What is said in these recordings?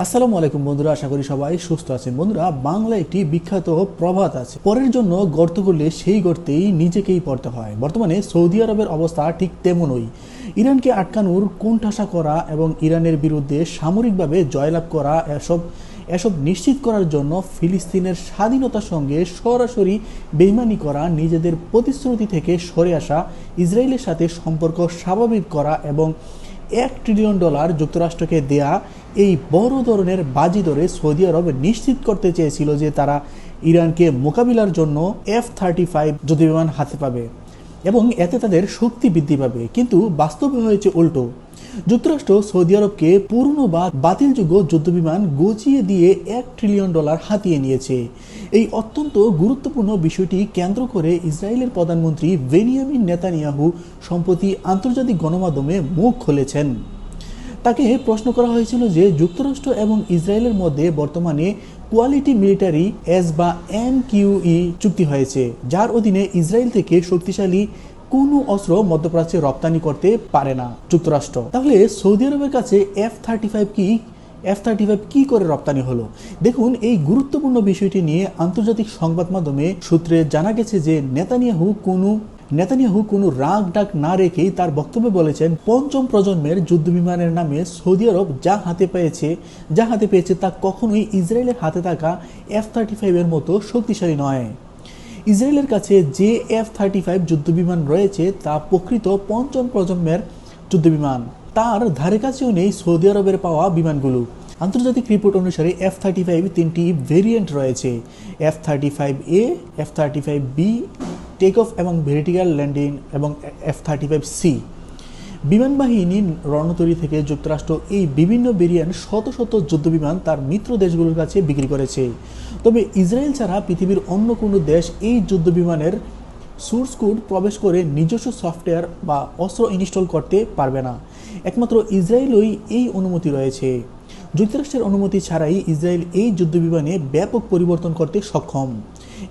আসসালামু আলাইকুম বন্ধুরা, আশা করি সবাই সুস্থ আছেন। বন্ধুরা, বাংলা একটি বিখ্যাত প্রবাদ আছে, পরের জন্য গর্ত করলে সেই গর্তেই নিজেকেই পড়তে হয়। বর্তমানে সৌদি আরবের অবস্থা ঠিক তেমনই। ইরানকে আটকানোর কোণঠাসা করা এবং ইরানের বিরুদ্ধে সামরিকভাবে জয়লাভ করা এসব নিশ্চিত করার জন্য ফিলিস্তিনের স্বাধীনতার সঙ্গে সরাসরি বেইমানি করা, নিজেদের প্রতিশ্রুতি থেকে সরে আসা, ইসরায়েলের সাথে সম্পর্ক স্বাভাবিক করা এবং $1 ট্রিলিয়ন যুক্তরাষ্ট্রকে দেয়া এই বড় ধরনের বাজি ধরে সৌদি আরব নিশ্চিত করতে চেয়েছিল যে তারা ইরানকে মোকাবিলার জন্য F-35 যুদ্ধবিমান হাতে পাবে এবং এতে তাদের শক্তি বৃদ্ধি পাবে। কিন্তু বাস্তবে হয়েছে উল্টো। যুক্তরাষ্ট্র সৌদি আরবকে পুরনো বা বাতিলযোগ্য যুদ্ধবিমান গচিয়ে দিয়ে $1 ট্রিলিয়ন হাতিয়ে নিয়েছে। এই অত্যন্ত গুরুত্বপূর্ণ বিষয়টি কেন্দ্র করে ইসরায়েলের প্রধানমন্ত্রী বেনিয়ামিন নেতানিয়াহু সম্প্রতি আন্তর্জাতিক গণমাধ্যমে মুখ খুলেছেন। তাকে প্রশ্ন করা হয়েছিল যে যুক্তরাষ্ট্র এবং ইসরায়েলের মধ্যে বর্তমানে কোয়ালিটি মিলিটারি এস বা MQE চুক্তি হয়েছে, যার অধীনে ইসরায়েল থেকে শক্তিশালী কোনো অস্ত্র মধ্যপ্রাচ্যে রপ্তানি করতে পারে না যুক্তরাষ্ট্র। তাহলে সৌদি আরবের কাছে F-35 কি করে রপ্তানি হলো? দেখুন, এই গুরুত্বপূর্ণ বিষয়টি নিয়ে আন্তর্জাতিক সংবাদ মাধ্যমে সূত্রে জানা গেছে যে নেতানিয়াহু কোনো রাগ ডাক না রেখেই তার বক্তব্যে বলেছেন, পঞ্চম প্রজন্মের যুদ্ধবিমানের নামে সৌদি আরব যা হাতে পেয়েছে তা কখনোই ইসরায়েলের হাতে থাকা F-35 এর মতো শক্তিশালী নয়। ইসরায়েলের কাছে যে F-35 যুদ্ধবিমান রয়েছে তা প্রকৃত পঞ্চম প্রজন্মের যুদ্ধবিমান, তার ধারে কাছেও নেই সৌদি আরবের পাওয়া বিমানগুলো। আন্তর্জাতিক রিপোর্ট অনুসারে F-35 তিনটি ভেরিয়েন্ট রয়েছে: F-35A, F-35B টেক অফ এবং ভার্টিক্যাল ল্যান্ডিং এবং F-35C। বিমান বাহিনীর রণতরী থেকে যুক্তরাষ্ট্র এই বিভিন্ন ভেরিয়েন্ট শত শত যুদ্ধবিমান তার মিত্র দেশগুলোর কাছে বিক্রি করেছে। তবে ইসরায়েল ছাড়া পৃথিবীর অন্য কোনো দেশ এই যুদ্ধবিমানের সোর্স কোড প্রবেশ করে নিজস্ব সফটওয়্যার বা অস্ত্র ইনস্টল করতে পারবে না। একমাত্র ইসরায়েলই এই অনুমতি রয়েছে। যুক্তরাষ্ট্রের অনুমতি ছাড়াই ইসরায়েল এই যুদ্ধবিমানে ব্যাপক পরিবর্তন করতে সক্ষম।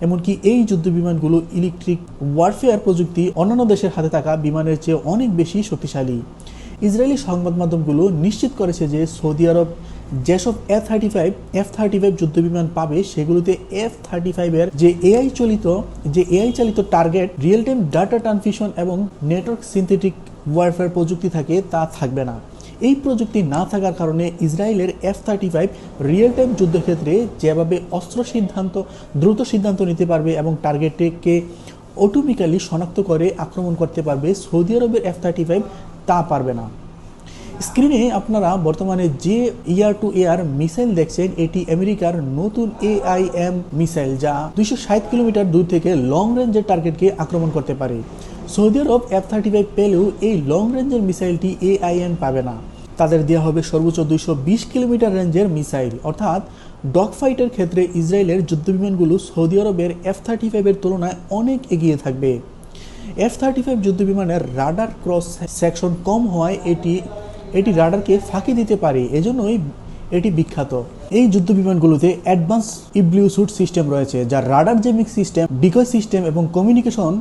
এমনকি এই যুদ্ধবিমানগুলো ইলেকট্রিক ওয়ারফেয়ার প্রযুক্তি অন্যান্য দেশের হাতে থাকা বিমানের চেয়ে অনেক বেশি শক্তিশালী। ইসরায়েলি সংবাদ মাধ্যমগুলো নিশ্চিত করেছে যে সৌদি আরব যেসব F-35 যুদ্ধবিমান পাবে সেগুলোতে F-35 এর যে এআই চালিত target, real time data transmission এবং নেটওয়ার্ক সিনথেটিক ওয়ারফেয়ার প্রযুক্তি থাকে তা থাকবে না। এই প্রযুক্তি না থাকার কারণে ইসরায়েলের F-35 রিয়েল টাইম যুদ্ধক্ষেত্রে যেভাবে দ্রুত সিদ্ধান্ত নিতে পারবে এবং টার্গেটকে অটোমেটিক্যালি শনাক্ত করে আক্রমণ করতে পারবে, সৌদি আরবের F-35 তা পারবে না। স্ক্রিনে আপনারা বর্তমানে যে এয়ার টু এয়ার মিসাইল দেখছেন, এটি আমেরিকার নতুন AIM মিসাইল, যা 260 কিলোমিটার দূর থেকে লং রেঞ্জের টার্গেটকে আক্রমণ করতে পারে। সৌদি আরব F-35 পেলেও এই লং রেঞ্জের মিসাইলটি AIM পাবে না। তাদের দেওয়া হবে সর্বোচ্চ 220 কিলোমিটার রেঞ্জের মিসাইল। অর্থাৎ ডগ ফাইটের ক্ষেত্রে ইসরায়েলের যুদ্ধবিমানগুলো সৌদি আরবের F-35 এর তুলনায় অনেক এগিয়ে থাকবে। F-35 যুদ্ধবিমানের রাডার ক্রস সেকশন কম হওয়ায় এটি রাডারকে ফাঁকি দিতে পারে, এজন্যই এটি বিখ্যাত। এই যুদ্ধবিমানগুলোতে অ্যাডভান্স ইবলিউ স্যুট সিস্টেম রয়েছে, যা radar jamming system, decoy system এবং কমিউনিকেশন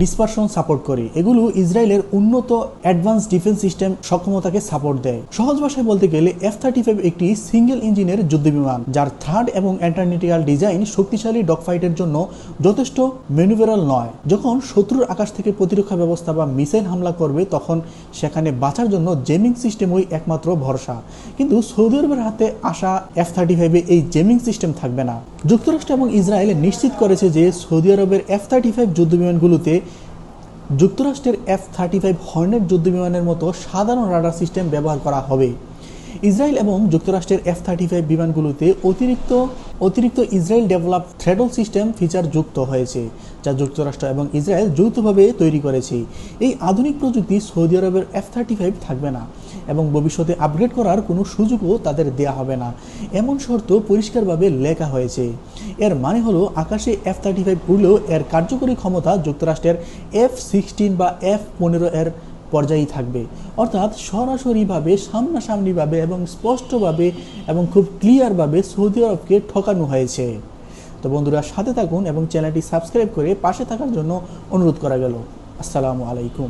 ডিসপারশন সাপোর্ট করে। এগুলো ইসরায়েলের উন্নত অ্যাডভান্স ডিফেন্স সিস্টেম সক্ষমতাকে সাপোর্ট দেয়। সহজ ভাষায় বলতে গেলে F-35 একটি সিঙ্গেল ইঞ্জিনের যুদ্ধবিমান, যার থার্ড এবং অ্যান্টারনেটিক্যাল ডিজাইন শক্তিশালী ডগফাইটের জন্য যথেষ্ট ম্যানুভারেবল নয়। যখন শত্রুর আকাশ থেকে প্রতিরক্ষা ব্যবস্থা বা মিসাইল হামলা করবে, তখন সেখানে বাঁচার জন্য জেমিং সিস্টেমই একমাত্র ভরসা। কিন্তু সৌদি আরবের হাতে আসা F-35 এই জেমিং সিস্টেম থাকবে না। যুক্তরাষ্ট্র এবং ইসরায়েল নিশ্চিত করেছে যে সৌদি আরবের F-35 যুদ্ধবিমানগুলোতে যুক্তরাষ্ট্রের F-35 হর্নেট যুদ্ধবিমানের মতো সাধারণ রাডার সিস্টেম ব্যবহার করা হবে। ইসরায়েল এবং যুক্তরাষ্ট্রের F-35 বিমানগুলোতে অতিরিক্ত ইসরায়েল ডেভেলপ থ্রেডল সিস্টেম ফিচার যুক্ত হয়েছে, যা যুক্তরাষ্ট্র এবং ইসরায়েল যৌথভাবে তৈরি করেছে। এই আধুনিক প্রযুক্তি সৌদি আরবের F-35 থাকবে না এবং ভবিষ্যতে আপগ্রেড করার কোনো সুযোগও তাদের দেয়া হবে না, এমন শর্ত পরিষ্কারভাবে লেখা হয়েছে। এর মানে হলো আকাশে F-35 উড়লেও এর কার্যকরী ক্ষমতা যুক্তরাষ্ট্রের F-16 বা F-15 এর পর্যায়েই থাকবে। অর্থাৎ সরাসরিভাবে, সামনাসামনিভাবে এবং স্পষ্টভাবে এবং খুব ক্লিয়ারভাবে সৌদি আরবকে ঠকানো হয়েছে। তো বন্ধুরা, সাথে থাকুন এবং চ্যানেলটি সাবস্ক্রাইব করে পাশে থাকার জন্য অনুরোধ করা গেল। আসসালামু আলাইকুম।